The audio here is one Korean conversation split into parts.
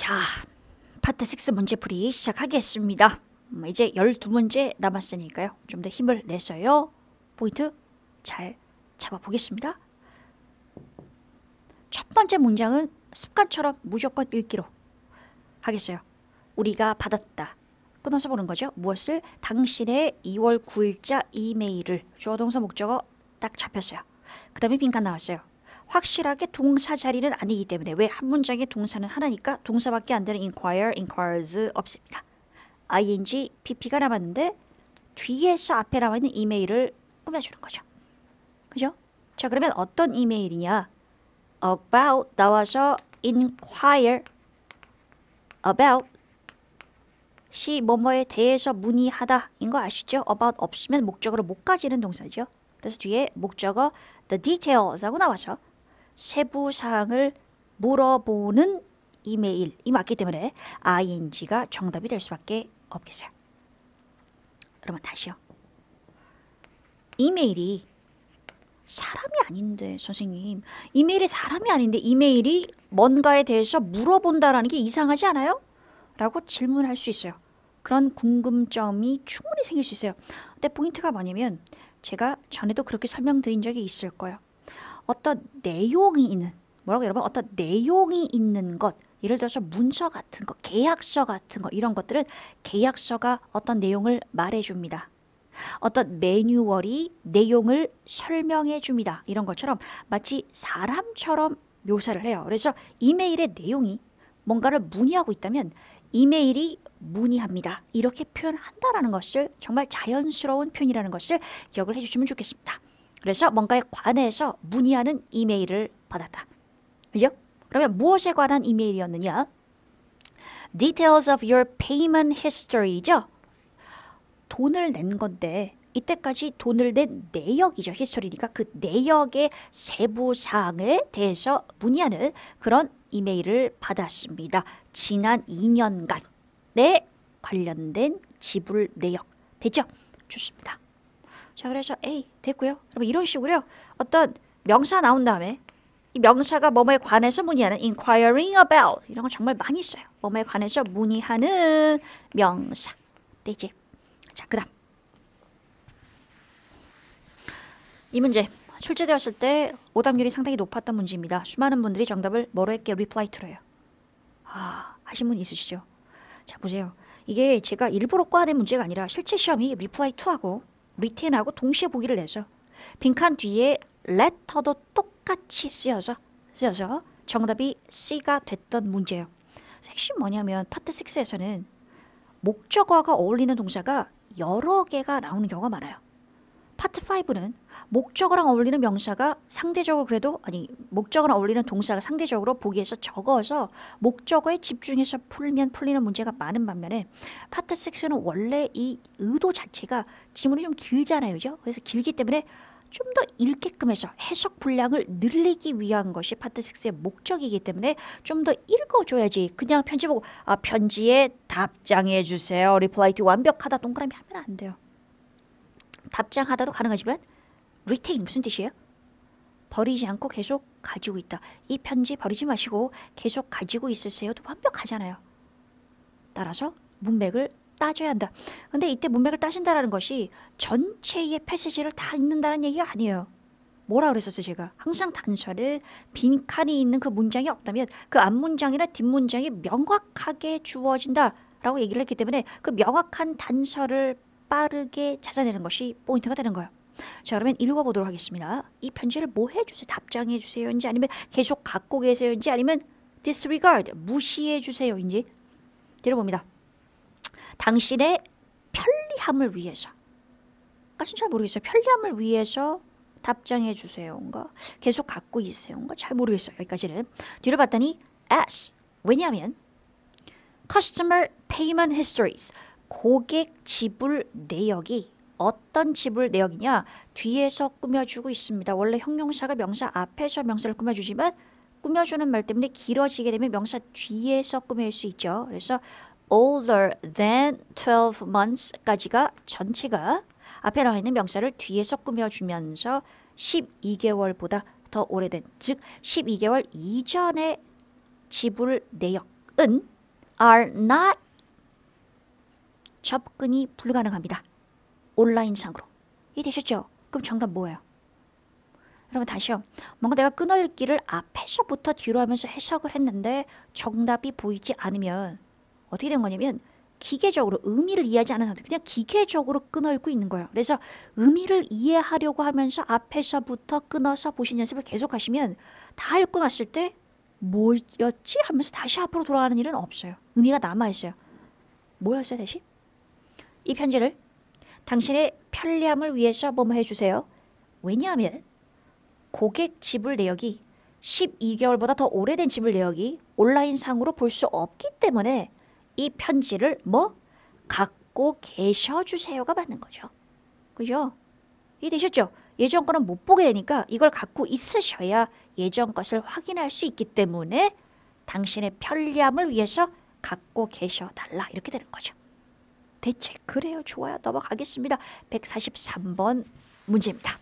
자, 파트 6 문제풀이 시작하겠습니다. 이제 12문제 남았으니까요. 좀 더 힘을 내서요. 포인트 잘 잡아보겠습니다. 첫 번째 문장은 습관처럼 무조건 읽기로 하겠어요. 우리가 받았다. 끊어서 보는 거죠. 무엇을? 당신의 2월 9일자 이메일을. 주어 동사 목적어 딱 잡혔어요. 그 다음에 빈칸 나왔어요. 확실하게 동사 자리는 아니기 때문에 왜 한 문장의 동사는 하나니까 동사밖에 안 되는 inquire, inquires 없습니다. ing, pp가 남았는데 뒤에서 앞에 남아있는 이메일을 꾸며주는 거죠. 그죠? 자, 그러면 어떤 이메일이냐? about 나와서 inquire about 시 뭐뭐에 대해서 문의하다 인 거 아시죠? about 없으면 목적어로 못 가지는 동사죠. 그래서 뒤에 목적어 the details 하고 나와서 세부 사항을 물어보는 이메일이 맞기 때문에 ing가 정답이 될 수밖에 없겠어요. 그러면 다시요. 이메일이 사람이 아닌데 선생님, 이메일이 사람이 아닌데 이메일이 뭔가에 대해서 물어본다라는 게 이상하지 않아요? 라고 질문할 수 있어요. 그런 궁금점이 충분히 생길 수 있어요. 근데 포인트가 뭐냐면 제가 전에도 그렇게 설명드린 적이 있을 거예요. 어떤 내용이 있는, 뭐라고 여러분? 어떤 내용이 있는 것, 예를 들어서 문서 같은 거, 계약서 같은 거, 이런 것들은 계약서가 어떤 내용을 말해줍니다. 어떤 매뉴얼이 내용을 설명해 줍니다. 이런 것처럼 마치 사람처럼 묘사를 해요. 그래서 이메일의 내용이 뭔가를 문의하고 있다면 이메일이 문의합니다. 이렇게 표현한다라는 것을 정말 자연스러운 표현이라는 것을 기억을 해주시면 좋겠습니다. 그래서 뭔가에 관해서 문의하는 이메일을 받았다. 그죠? 그러면 무엇에 관한 이메일이었느냐? Details of your payment history죠. 돈을 낸 건데 이때까지 돈을 낸 내역이죠. 히스토리니까 그 내역의 세부 사항에 대해서 문의하는 그런 이메일을 받았습니다. 지난 2년간에 관련된 지불 내역. 됐죠? 좋습니다. 자, 그래서 A 됐고요. 그럼 이런 식으로요. 어떤 명사 나온 다음에 이 명사가 뭐뭐에 관해서 문의하는 inquiring about 이런 거 정말 많이 써요. 뭐뭐에 관해서 문의하는 명사. 되지? 자, 그 다음 이 문제 출제되었을 때 오답률이 상당히 높았던 문제입니다. 수많은 분들이 정답을 뭐로 했게 reply to로 해요. 하신 분 있으시죠? 자, 보세요. 이게 제가 일부러 꽈낸 문제가 아니라 실제 시험이 reply to하고 written하고 동시에 보기를 내서 빈칸 뒤에 letter도 똑같이 쓰여서 정답이 C가 됐던 문제예요. 핵심 뭐냐면 파트 6에서는 목적어가 어울리는 동사가 여러 개가 나오는 경우가 많아요. 파트 5는 목적어랑 어울리는 명사가 상대적으로 목적어랑 어울리는 동사가 상대적으로 보기에서 적어서 목적어에 집중해서 풀리는 문제가 많은 반면에 파트 6는 원래 이 의도 자체가 지문이 좀 길잖아요. 그죠? 그래서 길기 때문에 좀 더 읽게끔 해서 해석 분량을 늘리기 위한 것이 파트 6의 목적이기 때문에 좀 더 읽어줘야지. 그냥 편지 보고 편지에 답장해 주세요. reply to 완벽하다 동그라미 하면 안 돼요. 답장하다도 가능하지만 retain 무슨 뜻이에요? 버리지 않고 계속 가지고 있다. 이 편지 버리지 마시고 계속 가지고 있으세요도 완벽하잖아요. 따라서 문맥을 따져야 한다. 근데 이때 문맥을 따진다는 것이 전체의 패시지를 다 읽는다는 얘기가 아니에요. 뭐라 그랬었어요 제가? 항상 단서를 빈칸이 있는 그 문장이 없다면 그 앞문장이나 뒷문장이 명확하게 주어진다라고 얘기를 했기 때문에 그 명확한 단서를 빠르게 찾아내는 것이 포인트가 되는 거예요. 자, 그러면 읽어보도록 하겠습니다. 이 편지를 뭐 해주세요? 답장해 주세요인지 아니면 계속 갖고 계세요인지 아니면 disregard 무시해 주세요인지 들어봅니다. 당신의 편리함을 위해서 까진 잘 모르겠어요. 편리함을 위해서 답장해 주세요인가 계속 갖고 있으세요인가 잘 모르겠어요. 여기까지는 뒤를 봤더니 as 왜냐하면 customer payment histories 고객 지불 내역이 어떤 지불 내역이냐 뒤에서 꾸며주고 있습니다. 원래 형용사가 명사 앞에서 명사를 꾸며주지만 꾸며주는 말 때문에 길어지게 되면 명사 뒤에서 꾸밀 수 있죠. 그래서 older than 12 months까지가 전체가 앞에 나와 있는 명사를 뒤에서 꾸며주면서 12개월보다 더 오래된 즉 12개월 이전의 지불 내역은 are not 접근이 불가능합니다. 온라인상으로. 이해되셨죠? 그럼 정답 뭐예요? 여러분 다시요. 뭔가 내가 끊어읽기를 앞에서부터 뒤로 하면서 해석을 했는데 정답이 보이지 않으면 어떻게 된 거냐면 기계적으로 의미를 이해하지 않은 상태 그냥 기계적으로 끊어읽고 있는 거예요. 그래서 의미를 이해하려고 하면서 앞에서부터 끊어서 보신 연습을 계속 하시면 다 읽고 났을 때 뭐였지? 하면서 다시 앞으로 돌아가는 일은 없어요. 의미가 남아있어요. 뭐였어요 대신? 이 편지를 당신의 편리함을 위해서 뭐뭐 해주세요. 왜냐하면 고객 지불 내역이 12개월보다 더 오래된 지불 내역이 온라인상으로 볼 수 없기 때문에 이 편지를 뭐 갖고 계셔주세요가 맞는 거죠. 그죠? 이해되셨죠? 예전 거는 못 보게 되니까 이걸 갖고 있으셔야 예전 것을 확인할 수 있기 때문에 당신의 편리함을 위해서 갖고 계셔달라 이렇게 되는 거죠. 대체 그래요. 좋아요. 넘어가겠습니다. 143번 문제입니다.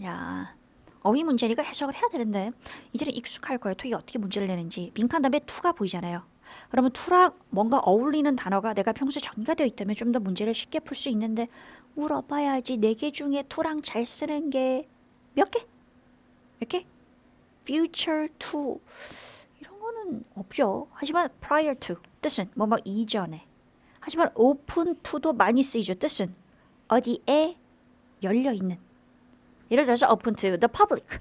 야, 어휘 문제니까 해석을 해야 되는데 이제는 익숙할 거예요. 토익이 어떻게 문제를 내는지. 빈칸 다음에 to가 보이잖아요. 그러면 to랑 뭔가 어울리는 단어가 내가 평소에 정의가 되어 있다면 좀 더 문제를 쉽게 풀 수 있는데 물어봐야지. 4개 중에 to랑 잘 쓰는 게 몇 개? 몇 개? future to 이런 거는 없죠. 하지만 prior to 뜻은 뭐뭐 이전에. 하지만 open to도 많이 쓰이죠. 뜻은 어디에 열려있는. 예를 들어서 open to the public.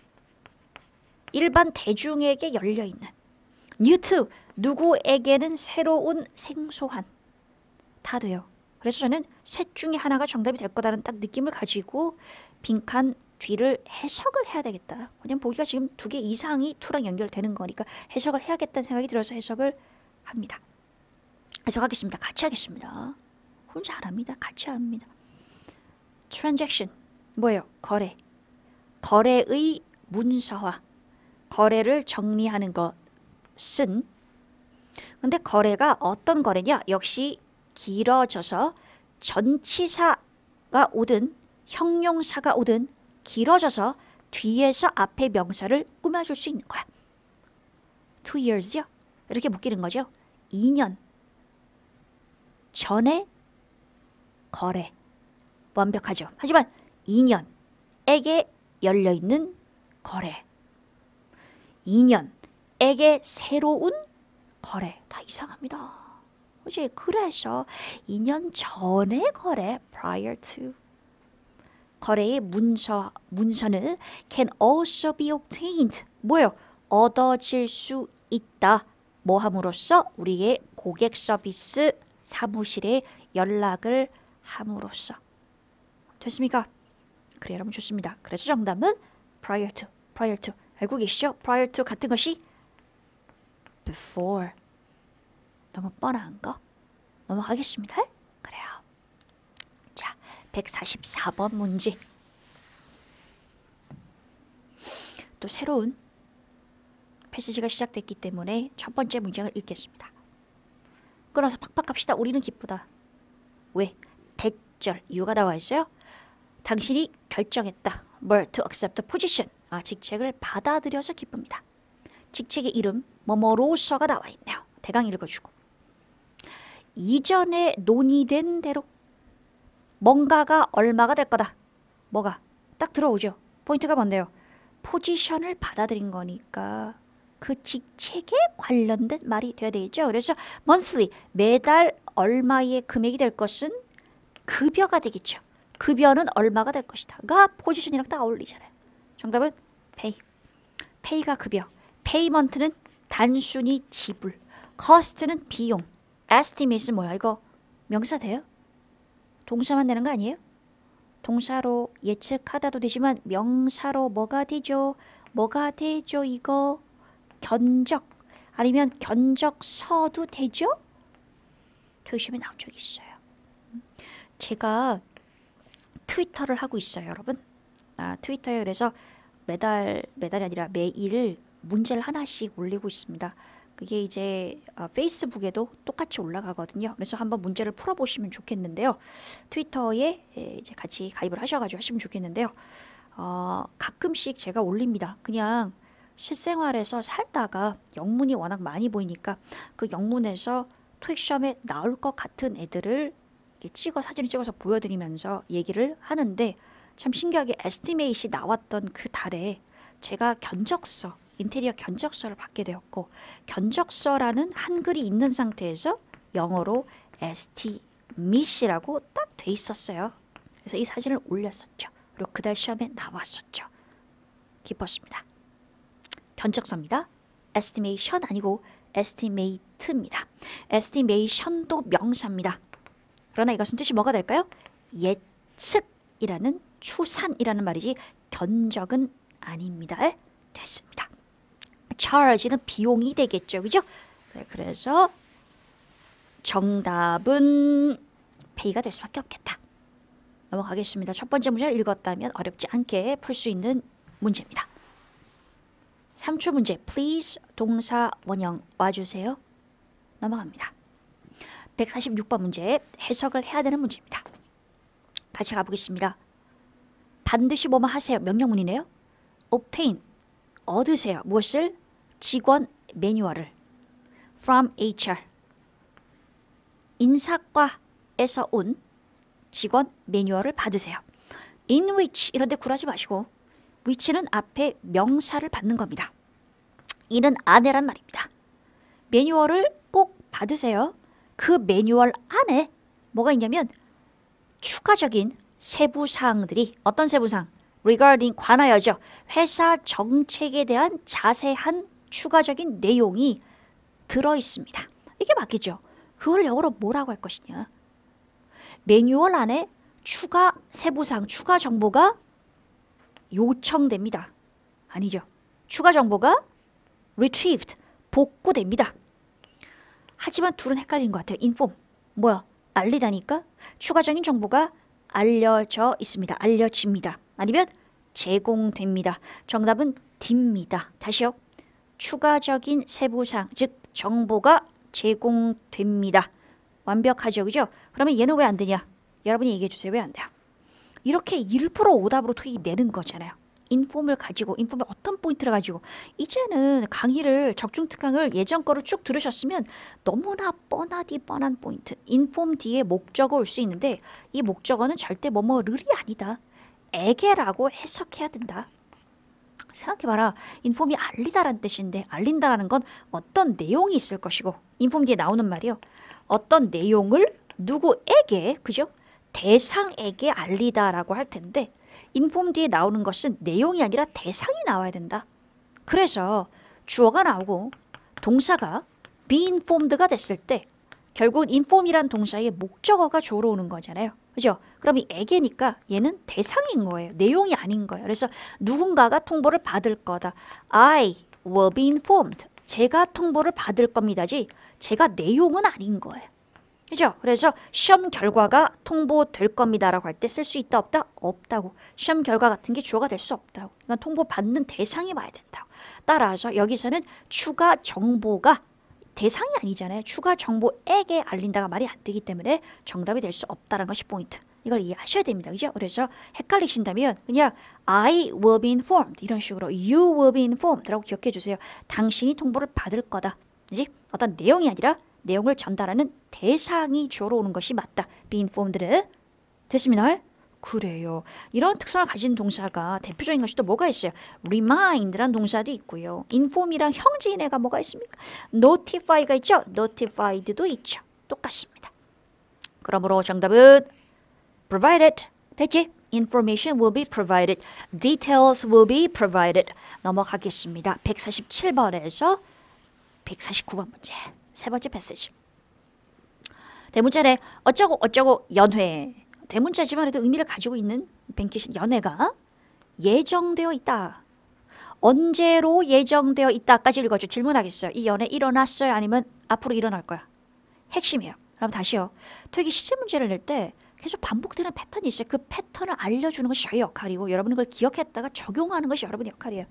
일반 대중에게 열려있는. new to 누구에게는 새로운 생소한. 다 돼요. 그래서 저는 셋 중에 하나가 정답이 될 거다라는 딱 느낌을 가지고 빈칸 뒤를 해석을 해야 되겠다. 왜냐면 보기가 지금 2개 이상이 to랑 연결되는 거니까 해석을 해야겠다는 생각이 들어서 해석을 합니다. 해석하겠습니다. 같이 하겠습니다. 혼자 안 합니다. 같이 합니다. transaction 뭐예요? 거래. 거래의 문서화. 거래를 정리하는 것은 근데 거래가 어떤 거래냐? 역시 길어져서 전치사가 오든 형용사가 오든 길어져서 뒤에서 앞에 명사를 꾸며줄 수 있는 거야. 2 years요? 이렇게 묶이는 거죠. 2년 전에 거래. 완벽하죠. 하지만 2년에게 열려있는 거래. 2년에게 새로운 거래. 다 이상합니다. 그치? 그래서 2년 전에 거래. prior to. 거래의 문서는 can also be obtained. 뭐예요? 얻어질 수 있다. 뭐 함으로써? 우리의 고객 서비스 사무실에 연락을 함으로써. 됐습니까? 그래 여러분 좋습니다. 그래서 정답은 prior to. prior to. 알고 계시죠? prior to 같은 것이 before. 너무 뻔한 거? 넘어가겠습니다. 그래요. 자, 144번 문제. 또 새로운 패시지가 시작됐기 때문에 첫 번째 문장을 읽겠습니다. 끊어서 팍팍 갑시다. 우리는 기쁘다. 왜? 대절 이유가 나와 있어요. 당신이 결정했다. 뭘 to accept the position. 직책을 받아들여서 기쁩니다. 직책의 이름 뭐뭐로서가 나와 있네요. 대강 읽어주고. 이전에 논의된 대로 뭔가가 얼마가 될 거다. 뭐가? 딱 들어오죠. 포인트가 뭔데요? 포지션을 받아들인 거니까 그 직책에 관련된 말이 돼야 되겠죠. 그래서 monthly 매달 얼마의 금액이 될 것은 급여가 되겠죠. 급여는 얼마가 될 것이다가 포지션이랑 딱 어울리잖아요. 정답은 pay. pay가 급여. payment는 단순히 지불. cost는 비용. estimate는 뭐야? 이거 명사 돼요? 동사만 되는 거 아니에요? 동사로 예측하다도 되지만 명사로 뭐가 되죠? 뭐가 되죠? 이거 견적 아니면 견적서도 되죠? 교시험에 나온 적이 있어요. 제가 트위터를 하고 있어요, 여러분. 트위터에 그래서 매달이 아니라 매일 문제를 하나씩 올리고 있습니다. 그게 이제 페이스북에도 똑같이 올라가거든요. 그래서 한번 문제를 풀어보시면 좋겠는데요. 트위터에 이제 같이 가입을 하셔가지고 하시면 좋겠는데요. 가끔씩 제가 올립니다. 그냥 실생활에서 살다가 영문이 워낙 많이 보이니까 그 영문에서 토익 시험에 나올 것 같은 애들을 이렇게 사진을 찍어서 보여드리면서 얘기를 하는데 참 신기하게 에스티메이트이 나왔던 그 달에 제가 견적서, 인테리어 견적서를 받게 되었고 견적서라는 한글이 있는 상태에서 영어로 에스티밋이라고 딱 돼 있었어요. 그래서 이 사진을 올렸었죠. 그리고 그달 시험에 나왔었죠. 기뻤습니다. 견적서입니다. estimation 아니고 estimate입니다. estimation도 명사입니다. 그러나 이것은 뜻이 뭐가 될까요? 예측이라는 추산이라는 말이지 견적은 아닙니다. 됐습니다. charge는 비용이 되겠죠. 그죠? 그래서 정답은 pay가 될 수밖에 없겠다. 넘어가겠습니다. 첫 번째 문제를 읽었다면 어렵지 않게 풀 수 있는 문제입니다. 3초 문제. please 동사 원형 와주세요. 넘어갑니다. 146번 문제 해석을 해야 되는 문제입니다. 같이 가보겠습니다. 반드시 뭐뭐 하세요. 명령문이네요. obtain 얻으세요. 무엇을? 직원 매뉴얼을 from HR 인사과에서 온 직원 매뉴얼을 받으세요. in which 이런 데 굴하지 마시고 which는 앞에 명사를 받는 겁니다. 이는 안에란 말입니다. 매뉴얼을 꼭 받으세요. 그 매뉴얼 안에 뭐가 있냐면 추가적인 세부사항들이 어떤 세부사항? regarding 관하여죠. 회사 정책에 대한 자세한 추가적인 내용이 들어있습니다. 이게 맞겠죠. 그걸 영어로 뭐라고 할 것이냐. 매뉴얼 안에 추가 세부사항, 추가 정보가 요청됩니다. 아니죠. 추가 정보가 retrieved, 복구됩니다. 하지만 둘은 헷갈린 것 같아요. inform, 뭐야? 알리다니까? 추가적인 정보가 알려져 있습니다. 알려집니다. 아니면 제공됩니다. 정답은 D입니다. 다시요. 추가적인 세부사항, 즉 정보가 제공됩니다. 완벽하죠. 그죠? 그러면 얘는 왜 안 되냐? 여러분이 얘기해 주세요. 왜 안 돼요? 이렇게 일부러 오답으로 토익이 내는 거잖아요. 인폼을 가지고, 인폼의 어떤 포인트를 가지고. 이제는 강의를, 적중특강을 예전 거를 쭉 들으셨으면 너무나 뻔한 포인트. 인폼 뒤에 목적어 올 수 있는데 이 목적어는 절대 뭐뭐를이 아니다. 에게라고 해석해야 된다. 생각해봐라. 인폼이 알리다라는 뜻인데 알린다라는 건 어떤 내용이 있을 것이고 인폼 뒤에 나오는 말이요. 어떤 내용을 누구에게, 그죠? 대상에게 알리다라고 할 텐데 인폼 뒤에 나오는 것은 내용이 아니라 대상이 나와야 된다. 그래서 주어가 나오고 동사가 be informed가 됐을 때 결국은 inform이란 동사의 목적어가 주어로 오는 거잖아요. 그죠? 그럼 이 에게니까 얘는 대상인 거예요. 내용이 아닌 거예요. 그래서 누군가가 통보를 받을 거다. I will be informed. 제가 통보를 받을 겁니다지 제가 내용은 아닌 거예요. 그죠? 그래서 시험 결과가 통보될 겁니다라고 할 때 쓸 수 있다 없다? 없다고. 시험 결과 같은 게 주어가 될 수 없다고. 그러니까 통보받는 대상이 와야 된다고. 따라서 여기서는 추가 정보가 대상이 아니잖아요. 추가 정보에게 알린다가 말이 안 되기 때문에 정답이 될 수 없다는 것이 포인트. 이걸 이해하셔야 됩니다. 그죠? 그래서 헷갈리신다면 그냥 I will be informed 이런 식으로 You will be informed 라고 기억해 주세요. 당신이 통보를 받을 거다. 그지? 어떤 내용이 아니라 내용을 전달하는 대상이 주어로 오는 것이 맞다. be informed를. 됐습니다. 그래요. 이런 특성을 가진 동사가 대표적인 것이 또 뭐가 있어요? remind란 동사도 있고요. inform이랑 형제인 애가 뭐가 있습니까? notify가 있죠? notified도 있죠. 똑같습니다. 그러므로 정답은 provided. 됐지? Information will be provided. Details will be provided. 넘어가겠습니다. 147번에서 149번 문제. 세 번째 패시지. 대문자네 어쩌고 어쩌고 연회. 대문자지만 해도 의미를 가지고 있는 뱅킷인 연회가 예정되어 있다. 언제로 예정되어 있다까지 읽어줘. 질문하겠어요. 이 연회 일어났어요? 아니면 앞으로 일어날 거야? 핵심이에요. 그럼 다시요. 토익이 시제 문제를 낼 때 계속 반복되는 패턴이 있어요. 그 패턴을 알려주는 것이 저의 역할이고 여러분이 그걸 기억했다가 적용하는 것이 여러분의 역할이에요.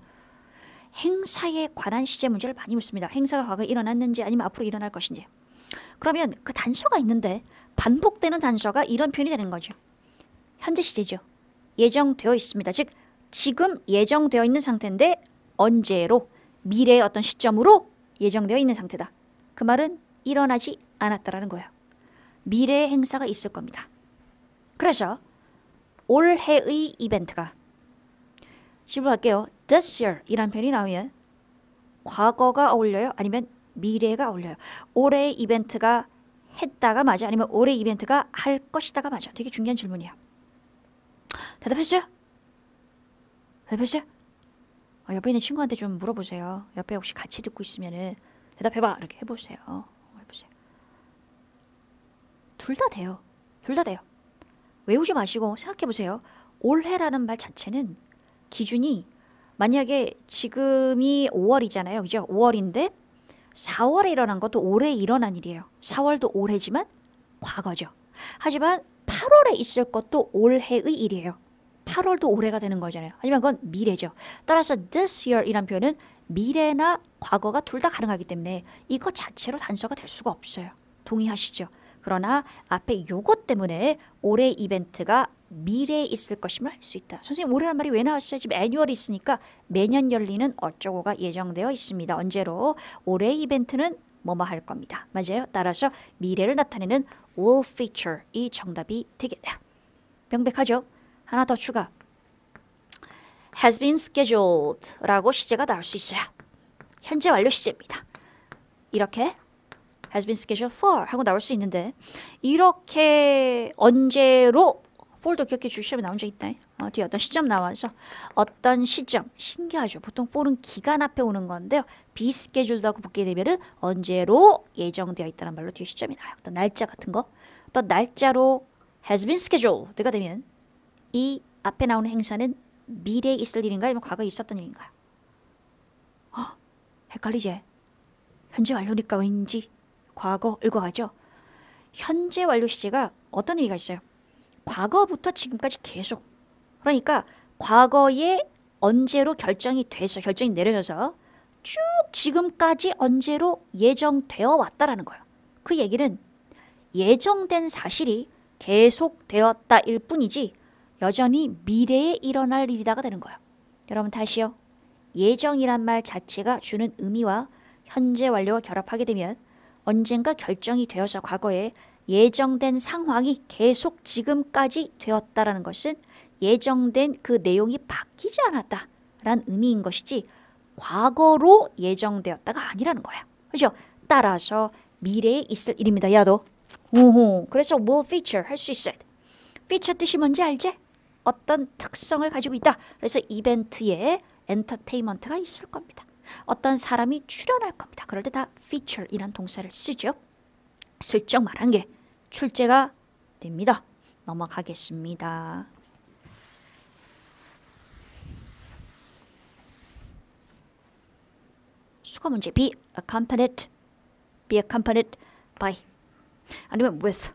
행사에 관한 시제 문제를 많이 묻습니다. 행사가 과거에 일어났는지 아니면 앞으로 일어날 것인지. 그러면 그 단서가 있는데 반복되는 단서가 이런 표현이 되는 거죠. 현재 시제죠. 예정되어 있습니다. 즉 지금 예정되어 있는 상태인데 언제로 미래의 어떤 시점으로 예정되어 있는 상태다. 그 말은 일어나지 않았다라는 거예요. 미래의 행사가 있을 겁니다. 그래서 올해의 이벤트가 집으로 갈게요. This year 이란 표현이 나오면 과거가 어울려요? 아니면 미래가 어울려요? 올해의 이벤트가 했다가 맞아? 아니면 올해 이벤트가 할 것이다가 맞아? 되게 중요한 질문이에요. 대답했어요? 대답했어요? 옆에 있는 친구한테 좀 물어보세요. 옆에 혹시 같이 듣고 있으면은 대답해봐. 이렇게 해보세요. 해보세요. 둘 다 돼요. 둘 다 돼요. 외우지 마시고 생각해보세요. 올해라는 말 자체는 기준이 만약에 지금이 5월이잖아요. 그죠? 5월인데 4월에 일어난 것도 올해 일어난 일이에요. 4월도 올해지만 과거죠. 하지만 8월에 있을 것도 올해의 일이에요. 8월도 올해가 되는 거잖아요. 하지만 그건 미래죠. 따라서 this year 이란 표현은 미래나 과거가 둘 다 가능하기 때문에 이것 자체로 단서가 될 수가 없어요. 동의하시죠? 그러나 앞에 요것 때문에 올해 이벤트가 미래에 있을 것임을 알 수 있다. 선생님 올해란 말이 왜 나왔어요? 지금 애뉴얼이 있으니까 매년 열리는 어쩌고가 예정되어 있습니다. 언제로? 올해 이벤트는 뭐뭐 할 겁니다. 맞아요? 따라서 미래를 나타내는 will feature 이 정답이 되겠네요. 명백하죠? 하나 더 추가. has been scheduled 라고 시제가 나올 수 있어요. 현재 완료 시제입니다. 이렇게 has been scheduled for 하고 나올 수 있는데 이렇게 언제로 for도 기억해 주시면 시험에 나온 적 있다. 뒤에 어떤 시점 나와서 어떤 시점 신기하죠. 보통 for은 기간 앞에 오는 건데요. be scheduled 하고 붙게 되면은 언제로 예정되어 있다는 말로 뒤에 시점이 나와요. 어떤 날짜 같은 거 어떤 날짜로 has been scheduled가 되면 이 앞에 나오는 행사는 미래에 있을 일인가요? 아니면 과거에 있었던 일인가요? 헷갈리지? 현재 완료니까 왠지 과거일 것 같죠? 현재 완료 시제가 어떤 의미가 있어요? 과거부터 지금까지 계속. 그러니까 과거에 언제로 결정이 돼서 결정이 내려져서 쭉 지금까지 언제로 예정되어 왔다라는 거예요. 그 얘기는 예정된 사실이 계속되었다일 뿐이지 여전히 미래에 일어날 일이다가 되는 거예요. 여러분 다시요. 예정이란 말 자체가 주는 의미와 현재 완료와 결합하게 되면 언젠가 결정이 되어서 과거에 예정된 상황이 계속 지금까지 되었다라는 것은 예정된 그 내용이 바뀌지 않았다라는 의미인 것이지 과거로 예정되었다가 아니라는 거예요. 그렇죠? 따라서 미래에 있을 일입니다. 야도. 그래서 will feature 할 수 있어요. feature 뜻이 뭔지 알지? 어떤 특성을 가지고 있다. 그래서 이벤트에 엔터테인먼트가 있을 겁니다. 어떤 사람이 출연할 겁니다. 그럴 때 다 feature이란 동사를 쓰죠. 슬쩍 말한 게 출제가 됩니다. 넘어가겠습니다. 수거 문제 be accompanied by 아니면 with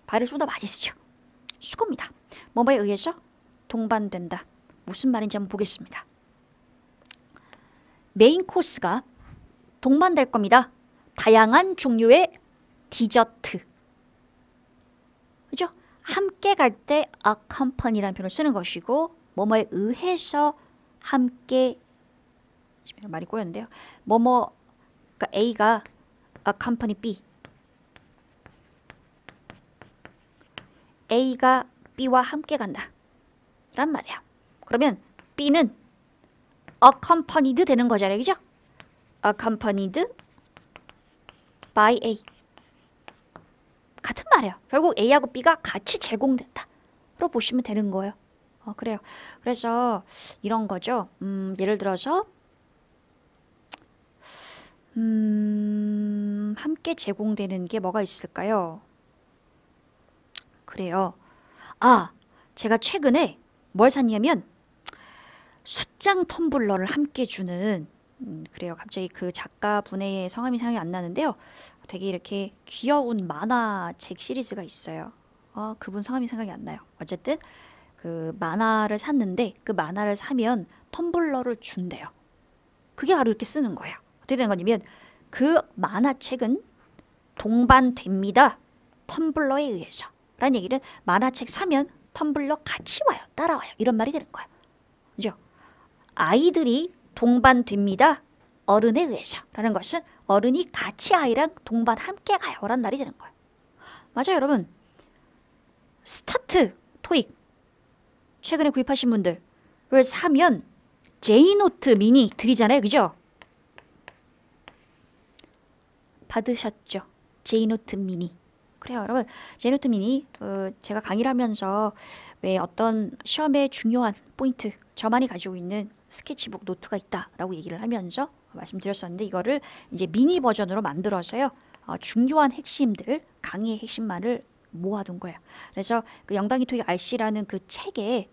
by를 좀 더 많이 쓰죠. 수거입니다. 뭐뭐에 의해서 동반된다. 무슨 말인지 한번 보겠습니다. 메인 코스가 동반될 겁니다. 다양한 종류의 디저트. 그죠? 함께 갈 때 accompany라는 표현을 쓰는 것이고 뭐뭐에 의해서 함께 말이 꼬였는데요. 뭐뭐 그러니까 A가 accompany B A가 B와 함께 간다 란 말이야. 그러면 B는 accompanied 되는 거잖아요. 그죠? accompanied by A 같은 말이에요. 결국 A하고 B가 같이 제공된다로 보시면 되는 거예요. 그래요. 그래서 이런 거죠. 예를 들어서 함께 제공되는 게 뭐가 있을까요? 그래요. 제가 최근에 뭘 샀냐면 숫장 텀블러를 함께 주는 그래요. 갑자기 그 작가분의 성함이 생각이 안 나는데요. 되게 이렇게 귀여운 만화책 시리즈가 있어요. 그분 성함이 생각이 안 나요. 어쨌든 그 만화를 샀는데 그 만화를 사면 텀블러를 준대요. 그게 바로 이렇게 쓰는 거예요. 어떻게 되는 거냐면 그 만화책은 동반됩니다. 텀블러에 의해서. 라는 얘기는 만화책 사면 텀블러 같이 와요. 따라와요. 이런 말이 되는 거예요. 그죠? 아이들이 동반됩니다. 어른에 의해서. 라는 것은 어른이 같이 아이랑 동반 함께 가요. 라는 말이 되는 거예요. 맞아요, 여러분. 스타트 토익 최근에 구입하신 분들을 사면 제이노트 미니 드리잖아요. 그죠? 받으셨죠? 제이노트 미니. 그래요, 여러분. 제이노트 미니 제가 강의를 하면서 왜 어떤 시험의 중요한 포인트 저만이 가지고 있는 스케치북 노트가 있다라고 얘기를 하면서 말씀드렸었는데 이거를 이제 미니 버전으로 만들어서요. 중요한 핵심들, 강의의 핵심만을 모아둔 거예요. 그래서 그 영단기 토익 RC라는 그 책에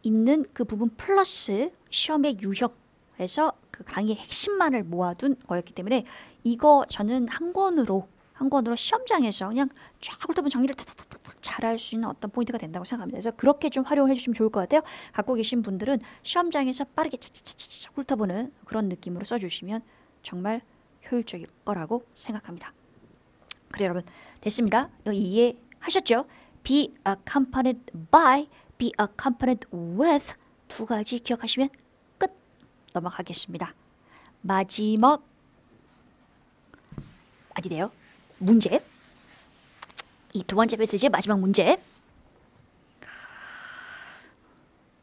있는 그 부분 플러스 시험의 유형에서 그 강의의 핵심만을 모아둔 거였기 때문에 이거 저는 한 권으로 시험장에서 그냥 쫙 훑어본 정리를 탁탁탁탁 잘할 수 있는 어떤 포인트가 된다고 생각합니다. 그래서 그렇게 좀 활용을 해주시면 좋을 것 같아요. 갖고 계신 분들은 시험장에서 빠르게 차차차차 훑어보는 그런 느낌으로 써주시면 정말 효율적일 거라고 생각합니다. 그래 여러분 됐습니다. 여기 이해하셨죠? Be accompanied by, be accompanied with 두 가지 기억하시면 끝. 넘어가겠습니다. 마지막 아니래요. 문제. 이 두 번째 패시지의 마지막 문제.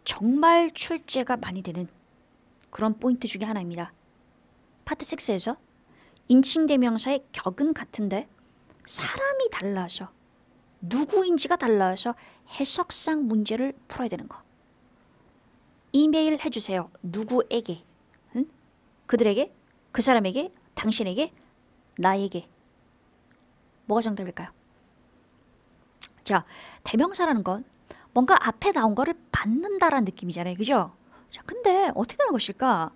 정말 출제가 많이 되는 그런 포인트 중에 하나입니다. 파트 6에서 인칭 대명사의 격은 같은데 사람이 달라서 누구인지가 달라서 해석상 문제를 풀어야 되는 거. 이메일 해주세요. 누구에게? 응? 그들에게? 그 사람에게? 당신에게? 나에게? 뭐가 정답일까요? 자, 대명사라는 건 뭔가 앞에 나온 거를 받는다라는 느낌이잖아요. 그죠? 자, 근데 어떻게 되는 것일까?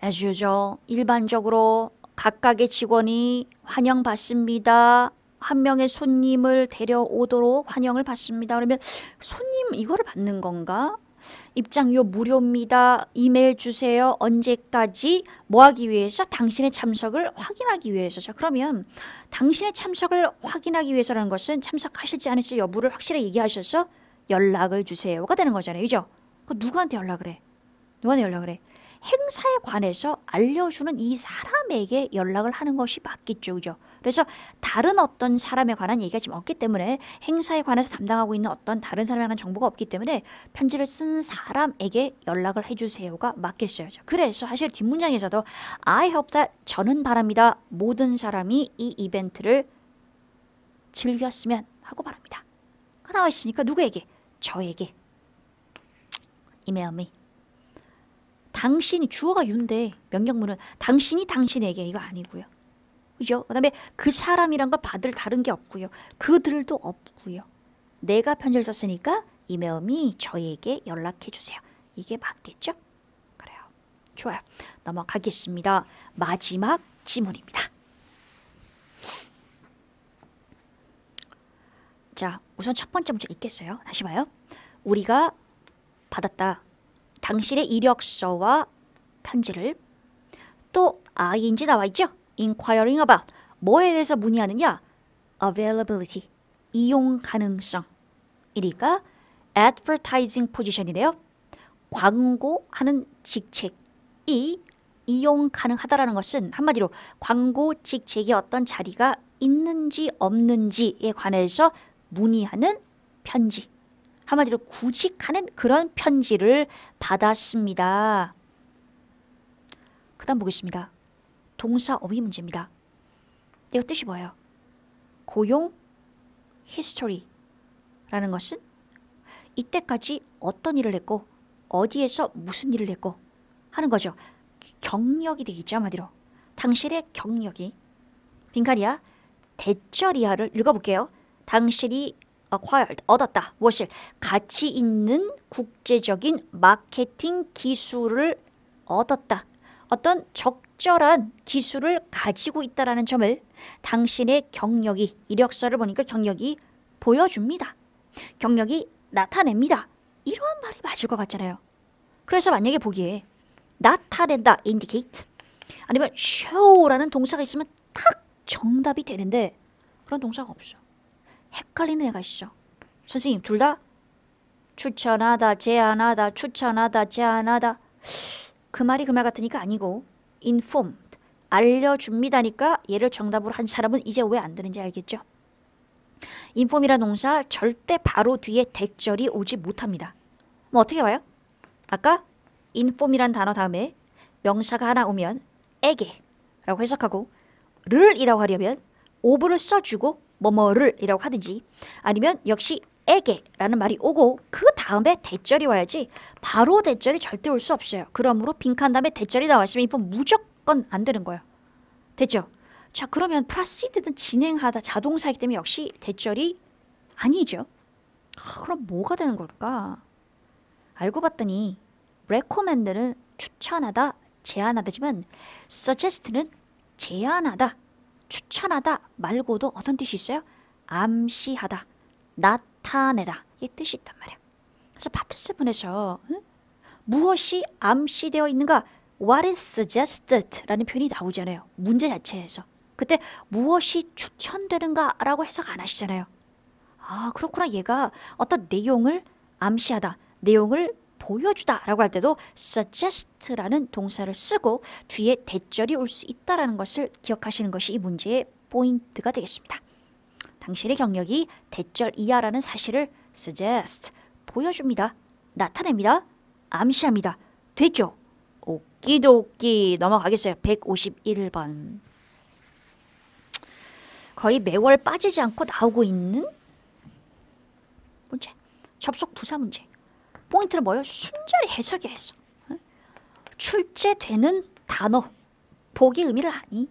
As usual, 일반적으로 각각의 직원이 환영받습니다. 한 명의 손님을 데려오도록 환영을 받습니다. 그러면 손님 이거를 받는 건가? 입장료 무료입니다. 이메일 주세요. 언제까지? 뭐 하기 위해서? 당신의 참석을 확인하기 위해서. 자, 그러면 당신의 참석을 확인하기 위해서라는 것은 참석하실지 않을지 여부를 확실히 얘기하셔서 연락을 주세요가 되는 거잖아요. 그죠? 그 누구한테 연락을 해? 누구한테 연락을 해? 행사에 관해서 알려주는 이 사람에게 연락을 하는 것이 맞겠죠. 그죠? 그래서 다른 어떤 사람에 관한 얘기가 지금 없기 때문에 행사에 관해서 담당하고 있는 어떤 다른 사람에 관한 정보가 없기 때문에 편지를 쓴 사람에게 연락을 해주세요가 맞겠어요. 자, 그래서 사실 뒷문장에서도 I hope that 저는 바랍니다. 모든 사람이 이 이벤트를 즐겼으면 하고 바랍니다. 나와 있으니까 누구에게? 저에게. Email me. 당신이 주어가 유인데 명령문은 당신이 당신에게 이거 아니고요. 그죠? 그 다음에 그 사람이란 걸 받을 다른 게 없고요. 그들도 없고요. 내가 편지를 썼으니까 이메일 me 저에게 연락해 주세요. 이게 맞겠죠? 그래요. 좋아요. 넘어가겠습니다. 마지막 지문입니다. 자, 우선 첫 번째 문제 읽겠어요. 다시 봐요. 우리가 받았다. 당신의 이력서와 편지를 또 ing인지 나와 있죠? inquiring about 뭐에 대해서 문의하느냐? availability 이용 가능성 이니까 advertising position이래요. 광고하는 직책이 이용 가능하다라는 것은 한마디로 광고 직책에 어떤 자리가 있는지 없는지에 관해서 문의하는 편지. 한마디로 구직하는 그런 편지를 받았습니다. 그 다음 보겠습니다. 동사 어휘 문제입니다. 이거 뜻이 뭐예요? 고용 history라는 것은 이때까지 어떤 일을 했고 어디에서 무슨 일을 했고 하는 거죠. 경력이 되겠죠. 한마디로 당신의 경력이 빈칸이야 대절이야를 읽어볼게요. 당신이 acquired, 얻었다. 무엇을? 가치 있는 국제적인 마케팅 기술을 얻었다. 어떤 적절한 기술을 가지고 있다라는 점을 당신의 경력이, 이력서를 보니까 경력이 보여줍니다. 경력이 나타냅니다. 이러한 말이 맞을 것 같잖아요. 그래서 만약에 보기에 나타낸다, indicate, 아니면 show라는 동사가 있으면 딱 정답이 되는데 그런 동사가 없어. 헷갈리는 애가 있어. 선생님 둘 다 추천하다 제안하다 추천하다 제안하다 그 말이 그 말 같으니까 아니고 informed, 알려줍니다니까 얘를 정답으로 한 사람은 이제 왜 안 되는지 알겠죠? inform이라는 동사 절대 바로 뒤에 대절이 오지 못합니다. 뭐 어떻게 와요? 아까 inform이란 단어 다음에 명사가 하나 오면 에게 라고 해석하고 를 이라고 하려면 of를 써주고 뭐뭐를 이라고 하든지 아니면 역시 에게 라는 말이 오고 그 다음에 대절이 와야지 바로 대절이 절대 올 수 없어요. 그러므로 빈칸 다음에 대절이 나왔으면 이건 무조건 안 되는 거예요. 됐죠? 자, 그러면 proceed는 진행하다 자동사이기 때문에 역시 대절이 아니죠. 그럼 뭐가 되는 걸까? 알고 봤더니 recommend는 추천하다, 제안하다지만 suggest는 제안하다, 추천하다 말고도 어떤 뜻이 있어요? 암시하다, 나타내다 이 뜻이 있단 말이야. 그래서 파트 7에서 무엇이 암시되어 있는가? What is suggested? 라는 표현이 나오잖아요. 문제 자체에서. 그때 무엇이 추천되는가? 라고 해석 안 하시잖아요. 아, 그렇구나. 얘가 어떤 내용을 암시하다, 내용을 보여주다 라고 할 때도 suggest라는 동사를 쓰고 뒤에 대절이 올 수 있다는 것을 기억하시는 것이 이 문제의 포인트가 되겠습니다. 당신의 경력이 대절 이하라는 사실을 suggest, 보여줍니다. 나타냅니다. 암시합니다. 됐죠? 오키도키 넘어가겠어요. 151번. 거의 매월 빠지지 않고 나오고 있는 문제. 접속 부사 문제. 포인트는 뭐예요? 순전히 해석의 해석. 출제되는 단어. 보기 의미를 아니.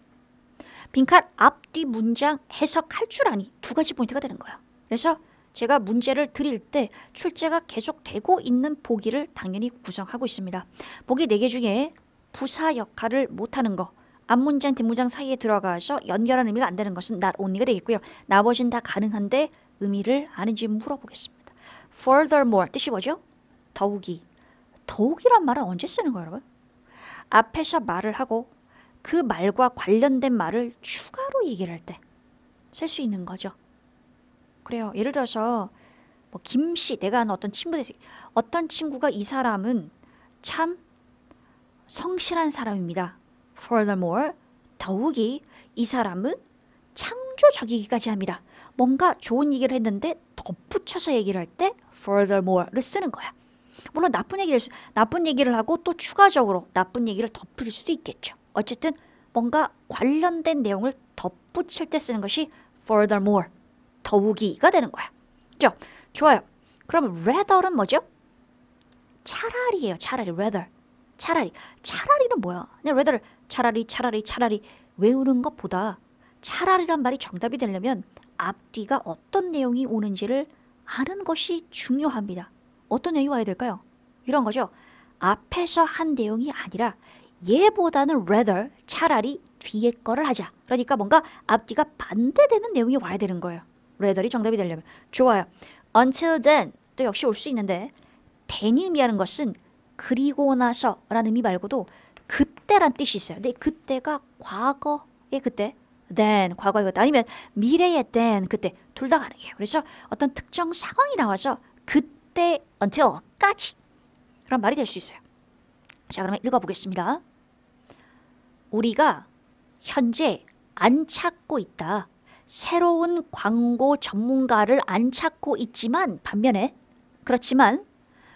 빈칸 앞뒤 문장 해석할 줄 아니. 두 가지 포인트가 되는 거예요. 그래서 제가 문제를 드릴 때 출제가 계속되고 있는 보기를 당연히 구성하고 있습니다. 보기 4개 중에 부사 역할을 못하는 거, 앞문장 뒷문장 사이에 들어가서 연결하는 의미가 안 되는 것은 not only가 되겠고요. 나머지는 다 가능한데 의미를 아는지 물어보겠습니다. Furthermore 뜻이 뭐죠? 더욱이. 더욱이란 말은 언제 쓰는 거예요, 여러분? 앞에서 말을 하고 그 말과 관련된 말을 추가로 얘기를 할 때 쓸 수 있는 거죠. 그래요. 예를 들어서 뭐 김씨, 내가 아는 어떤 친구 대신 어떤 친구가 이 사람은 참 성실한 사람입니다. Furthermore, 더욱이 이 사람은 창조적이기까지 합니다. 뭔가 좋은 얘기를 했는데 덧붙여서 얘기를 할 때 furthermore를 쓰는 거야. 물론 나쁜 얘기를 하고 또 추가적으로 나쁜 얘기를 덧붙일 수도 있겠죠. 어쨌든 뭔가 관련된 내용을 덧붙일 때 쓰는 것이 furthermore, 더욱이가 되는 거야. 그죠? 좋아요. 그럼 rather는 뭐죠? 차라리예요. 차라리 rather. 차라리는 뭐야? 그냥 rather를 차라리 외우는 것보다 차라리란 말이 정답이 되려면 앞뒤가 어떤 내용이 오는지를 아는 것이 중요합니다. 어떤 내용이 와야 될까요? 이런 거죠. 앞에서 한 내용이 아니라 얘보다는 rather, 차라리 뒤에 거를 하자. 그러니까 뭔가 앞뒤가 반대되는 내용이 와야 되는 거예요. rather이 정답이 되려면. 좋아요. until then 또 역시 올 수 있는데 then이 의미하는 것은 그리고 나서라는 의미 말고도 그때란 뜻이 있어요. 근데 그때가 과거의 그때, then 과거의 그때 아니면 미래의 then 그때 둘 다 가능해요. 그래서 어떤 특정 상황이 나와서 그때 until까지 그런 말이 될 수 있어요. 자, 그러면 읽어보겠습니다. 우리가 현재 안 찾고 있다. 새로운 광고 전문가를 안 찾고 있지만 반면에 그렇지만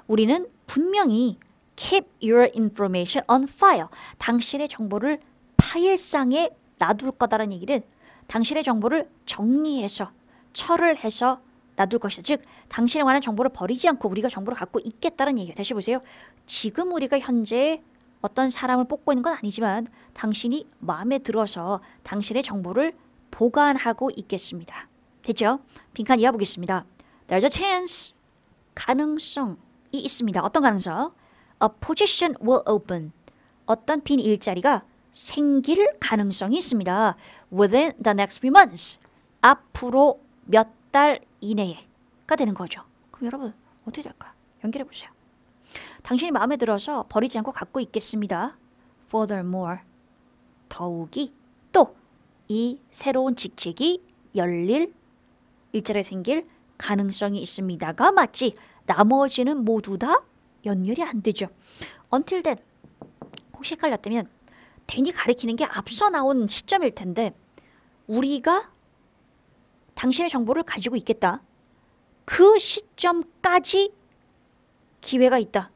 우리는 분명히 keep your information on file. 당신의 정보를 파일상에 놔둘 거다라는 얘기는 당신의 정보를 정리해서 처리해서 놔둘 것이다. 즉 당신에 관한 정보를 버리지 않고 우리가 정보를 갖고 있겠다는 얘기예요. 다시 보세요. 지금 우리가 현재 어떤 사람을 뽑고 있는 건 아니지만 당신이 마음에 들어서 당신의 정보를 보관하고 있겠습니다. 됐죠? 빈칸 이어 보겠습니다. There's a chance. 가능성이 있습니다. 어떤 가능성? A position will open. 어떤 빈 일자리가 생길 가능성이 있습니다. Within the next few months. 앞으로 몇 달 이내에가 되는 거죠. 그럼 여러분 어떻게 될까요? 연결해 보세요. 당신이 마음에 들어서 버리지 않고 갖고 있겠습니다. Furthermore. 더욱이 또 이 새로운 직책이 열릴 일자리가 생길 가능성이 있습니다가 맞지 나머지는 모두 다 연결이 안 되죠. Until then 혹시 헷갈렸다면 dan이 가리키는 게 앞서 나온 시점일 텐데 우리가 당신의 정보를 가지고 있겠다. 그 시점까지 기회가 있다.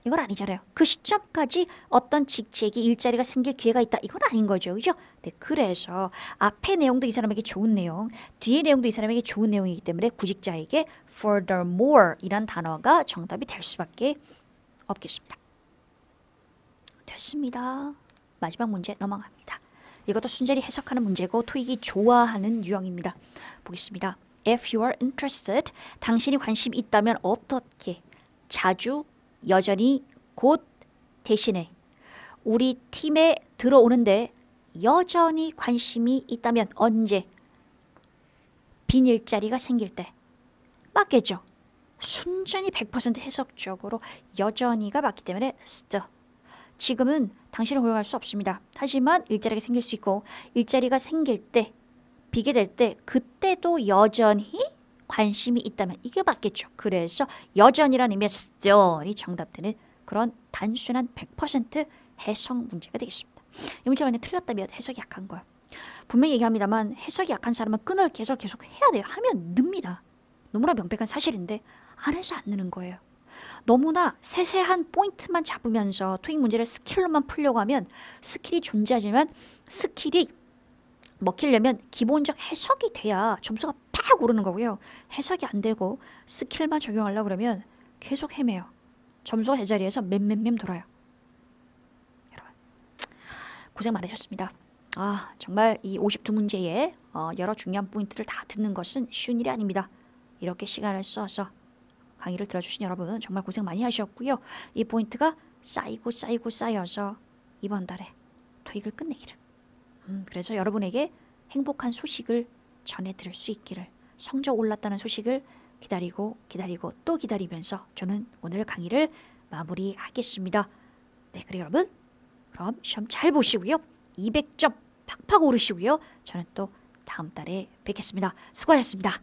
이건 아니잖아요. 그 시점까지 어떤 직책이 일자리가 생길 기회가 있다. 이건 아닌 거죠. 그죠? 네, 그래서 앞의 내용도 이 사람에게 좋은 내용, 뒤의 내용도 이 사람에게 좋은 내용이기 때문에 구직자에게 furthermore 이란 단어가 정답이 될 수밖에 없겠습니다. 됐습니다. 마지막 문제 넘어갑니다. 이것도 순전히 해석하는 문제고 토익이 좋아하는 유형입니다. 보겠습니다. If you are interested, 당신이 관심이 있다면 어떻게, 자주, 여전히, 곧, 대신에 우리 팀에 들어오는데 여전히 관심이 있다면 언제? 빈 일자리가 생길 때. 맞겠죠? 순전히 100% 해석적으로 여전히가 맞기 때문에 still. 지금은 당신을 고용할 수 없습니다. 하지만 일자리가 생길 수 있고 일자리가 생길 때, 비게 될 때 그때도 여전히 관심이 있다면 이게 맞겠죠. 그래서 여전이라는 의미의 still이 정답되는 그런 단순한 100% 해석 문제가 되겠습니다. 이 문제가 만약 틀렸다면 해석이 약한 거예요. 분명히 얘기합니다만 해석이 약한 사람은 끈을 계속 해야 돼요. 하면 늡니다. 너무나 명백한 사실인데 안 해서 안 느는 거예요. 너무나 세세한 포인트만 잡으면서 토익 문제를 스킬로만 풀려고 하면 스킬이 존재하지만 스킬이 먹히려면 기본적 해석이 돼야 점수가 팍 오르는 거고요. 해석이 안 되고 스킬만 적용하려고 그러면 계속 헤매요. 점수가 제자리에서 맴 돌아요. 여러분 고생 많으셨습니다. 정말 이 52문제에 여러 중요한 포인트를 다 듣는 것은 쉬운 일이 아닙니다. 이렇게 시간을 써서 강의를 들어주신 여러분 정말 고생 많이 하셨고요. 이 포인트가 쌓여서 이번 달에 토익을 끝내기를. 그래서 여러분에게 행복한 소식을 전해드릴 수 있기를, 성적 올랐다는 소식을 기다리고 또 기다리면서 저는 오늘 강의를 마무리하겠습니다. 네, 그래 여러분 그럼 시험 잘 보시고요. 200점 팍팍 오르시고요. 저는 또 다음 달에 뵙겠습니다. 수고하셨습니다.